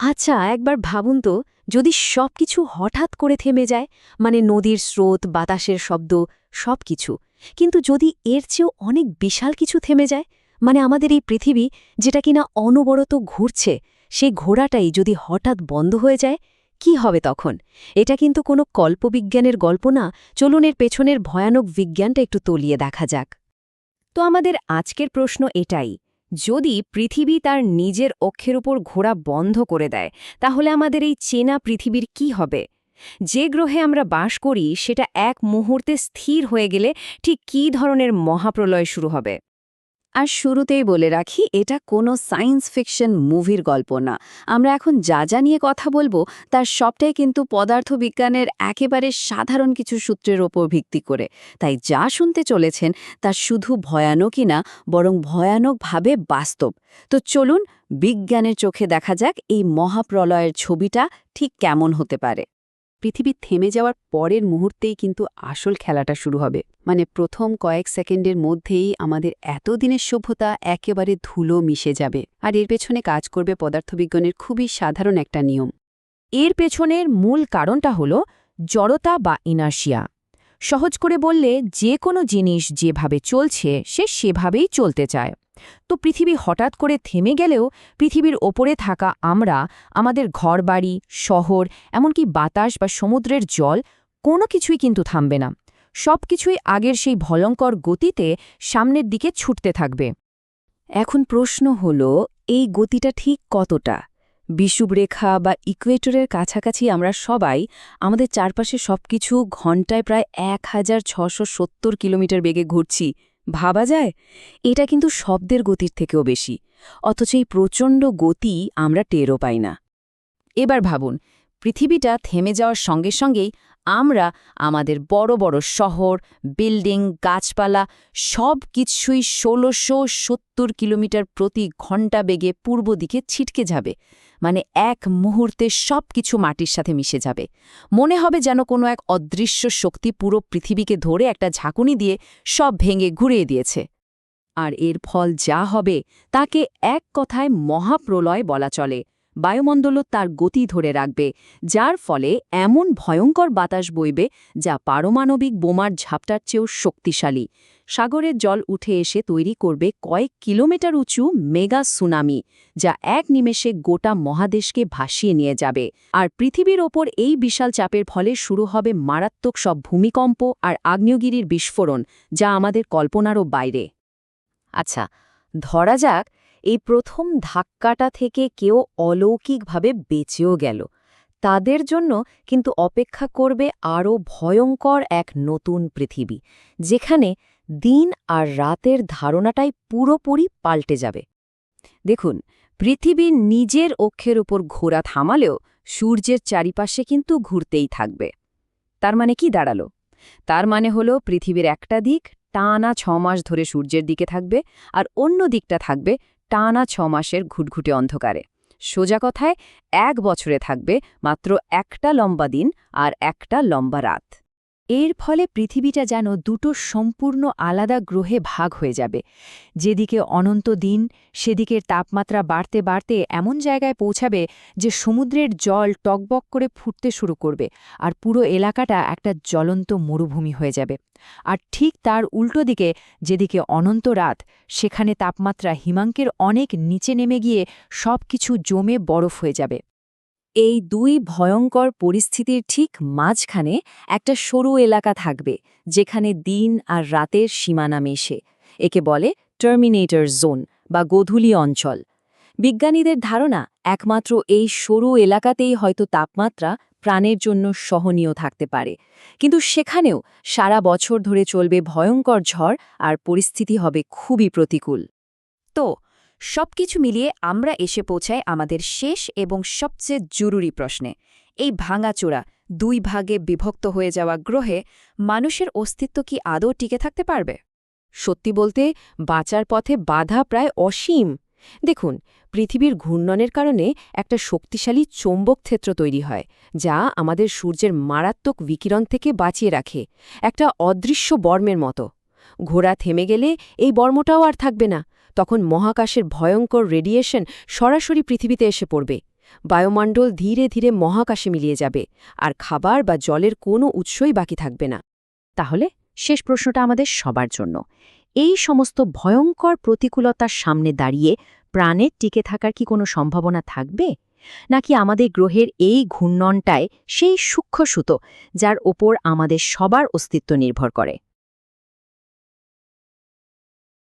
আচ্ছা, একবার ভাবুন তো, যদি সবকিছু হঠাৎ করে থেমে যায়, মানে নদীর স্রোত, বাতাসের শব্দ, সবকিছু। কিন্তু যদি এর চেয়েও অনেক বিশাল কিছু থেমে যায়, মানে আমাদের এই পৃথিবী, যেটা কিনা অনবরত ঘুরছে, সেই ঘোড়াটাই যদি হঠাৎ বন্ধ হয়ে যায়, কি হবে তখন? এটা কিন্তু কোনো কল্পবিজ্ঞানের গল্প না। চলুন এর পেছনের ভয়ানক বিজ্ঞানটা একটু তলিয়ে দেখা যাক। তো আমাদের আজকের প্রশ্ন এটাই, যদি পৃথিবী তার নিজের অক্ষের উপর ঘোরা বন্ধ করে দেয়, তাহলে আমাদের এই চেনা পৃথিবীর কি হবে? যে গ্রহে আমরা বাস করি সেটা এক মুহূর্তে স্থির হয়ে গেলে ঠিক কী ধরনের মহাপ্রলয় শুরু হবে? আর শুরুতেই বলে রাখি, এটা কোনো সায়েন্স ফিকশন মুভির গল্প না। আমরা এখন যা যা নিয়ে কথা বলবো তার সবটাই কিন্তু পদার্থবিজ্ঞানের একেবারে সাধারণ কিছু সূত্রের ওপর ভিত্তি করে। তাই যা শুনতে চলেছেন তা শুধু ভয়ানকই না, বরং ভয়ানকভাবে বাস্তব। তো চলুন বিজ্ঞানের চোখে দেখা যাক এই মহাপ্রলয়ের ছবিটা ঠিক কেমন হতে পারে। পৃথিবী থেমে যাওয়ার পরের মুহূর্তেই কিন্তু আসল খেলাটা শুরু হবে। মানে প্রথম কয়েক সেকেন্ডের মধ্যেই আমাদের এতদিনের সভ্যতা একেবারে ধুলো মিশে যাবে। আর এর পেছনে কাজ করবে পদার্থবিজ্ঞানের খুবই সাধারণ একটা নিয়ম। এর পেছনের মূল কারণটা হল জড়তা বা ইনার্শিয়া। সহজ করে বললে, যে কোনো জিনিস যেভাবে চলছে সে সেভাবেই চলতে চায়। তো পৃথিবী হঠাৎ করে থেমে গেলেও পৃথিবীর ওপরে থাকা আমরা, আমাদের ঘরবাড়ি, শহর, এমনকি বাতাস বা সমুদ্রের জল, কোনো কিছুই কিন্তু থামবে না। সব কিছুই আগের সেই ভয়ঙ্কর গতিতে সামনের দিকে ছুটতে থাকবে। এখন প্রশ্ন হল, এই গতিটা ঠিক কতটা? বিষুবরেখা বা ইকুয়েটরের কাছাকাছি আমরা সবাই, আমাদের চারপাশে সবকিছু ঘণ্টায় প্রায় ১,৬৭০ কিলোমিটার বেগে ঘুরছি। ভাবা যায়? এটা কিন্তু শব্দের গতির থেকেও বেশি। অথচ এই প্রচণ্ড গতি আমরা টেরও পাই না। এবার ভাবুন, পৃথিবীটা থেমে যাওয়ার সঙ্গে সঙ্গেই আমরা আমাদের বড় বড় শহর, বিল্ডিং, গাছপালা সব কিছুই ১৬৭০ কিলোমিটার প্রতি ঘণ্টা বেগে পূর্ব দিকে ছিটকে যাবে। মানে এক মুহূর্তে সব কিছু মাটির সাথে মিশে যাবে। মনে হবে যেন কোনো এক অদৃশ্য শক্তি পুরো পৃথিবীকে ধরে একটা ঝাঁকুনি দিয়ে সব ভেঙে ঘুরিয়ে দিয়েছে। আর এর ফল যা হবে তাকে এক কথায় মহাপ্রলয় বলা চলে। বায়ুমণ্ডলও তার গতি ধরে রাখবে, যার ফলে এমন ভয়ঙ্কর বাতাস বইবে যা পারমাণবিক বোমার ঝাপটার চেয়েও শক্তিশালী। সাগরের জল উঠে এসে তৈরি করবে কয়েক কিলোমিটার উঁচু মেগা সুনামি, যা এক নিমেষে গোটা মহাদেশকে ভাসিয়ে নিয়ে যাবে। আর পৃথিবীর ওপর এই বিশাল চাপের ফলে শুরু হবে মারাত্মক সব ভূমিকম্প আর আগ্নেয়গিরির বিস্ফোরণ, যা আমাদের কল্পনারও বাইরে। আচ্ছা, ধরা যাক এই প্রথম ধাক্কাটা থেকে কেউ অলৌকিকভাবে বেঁচেও গেল। তাদের জন্য কিন্তু অপেক্ষা করবে আরও ভয়ঙ্কর এক নতুন পৃথিবী, যেখানে দিন আর রাতের ধারণাটাই পুরোপুরি পাল্টে যাবে। দেখুন, পৃথিবী নিজের অক্ষের উপর ঘোরা থামালেও সূর্যের চারিপাশে কিন্তু ঘুরতেই থাকবে। তার মানে কি দাঁড়ালো? তার মানে হলো পৃথিবীর একটা দিক টানা ৬ মাস ধরে সূর্যের দিকে থাকবে, আর অন্য দিকটা থাকবে টানা ৬ মাসের ঘুটঘুটে অন্ধকারে। সোজা কথায় ১ বছরে থাকবে মাত্র একটা লম্বা দিন আর একটা লম্বা রাত। এর ফলে পৃথিবীটা যেন দুটো সম্পূর্ণ আলাদা গ্রহে ভাগ হয়ে যাবে। যেদিকে অনন্ত দিন, সেদিকের তাপমাত্রা বাড়তে বাড়তে এমন জায়গায় পৌঁছাবে যে সমুদ্রের জল টকবক করে ফুটতে শুরু করবে, আর পুরো এলাকাটা একটা জ্বলন্ত মরুভূমি হয়ে যাবে। আর ঠিক তার উল্টো দিকে, যেদিকে অনন্ত রাত, সেখানে তাপমাত্রা হিমাঙ্কের অনেক নিচে নেমে গিয়ে সব কিছু জমে বরফ হয়ে যাবে। এই দুই ভয়ঙ্কর পরিস্থিতির ঠিক মাঝখানে একটা সরু এলাকা থাকবে, যেখানে দিন আর রাতের সীমানা মেশে। একে বলে টার্মিনেটর জোন বা গোধূলি অঞ্চল। বিজ্ঞানীদের ধারণা, একমাত্র এই সরু এলাকাতেই হয়তো তাপমাত্রা প্রাণের জন্য সহনীয় থাকতে পারে। কিন্তু সেখানেও সারা বছর ধরে চলবে ভয়ঙ্কর ঝড়, আর পরিস্থিতি হবে খুবই প্রতিকূল। তো সবকিছু মিলিয়ে আমরা এসে পৌঁছাই আমাদের শেষ এবং সবচেয়ে জরুরি প্রশ্নে। এই ভাঙাচোরা, দুই ভাগে বিভক্ত হয়ে যাওয়া গ্রহে মানুষের অস্তিত্ব কি আদৌ টিকে থাকতে পারবে? সত্যি বলতে, বাঁচার পথে বাধা প্রায় অসীম। দেখুন, পৃথিবীর ঘূর্ণনের কারণে একটা শক্তিশালী চৌম্বক ক্ষেত্র তৈরি হয়, যা আমাদের সূর্যের মারাত্মক বিকিরণ থেকে বাঁচিয়ে রাখে, একটা অদৃশ্য বর্মের মতো। ঘোড়া থেমে গেলে এই বর্মটাও আর থাকবে না। তখন মহাকাশের ভয়ঙ্কর রেডিয়েশন সরাসরি পৃথিবীতে এসে পড়বে। বায়ুমণ্ডল ধীরে ধীরে মহাকাশে মিলিয়ে যাবে আর খাবার বা জলের কোনো উৎসই বাকি থাকবে না। তাহলে শেষ প্রশ্নটা আমাদের সবার জন্য। এই সমস্ত ভয়ঙ্কর প্রতিকূলতার সামনে দাঁড়িয়ে প্রাণের টিকে থাকার কি কোনো সম্ভাবনা থাকবে? নাকি আমাদের গ্রহের এই ঘূর্ণনটায় সেই সূক্ষ্ম সুতো যার ওপর আমাদের সবার অস্তিত্ব নির্ভর করে?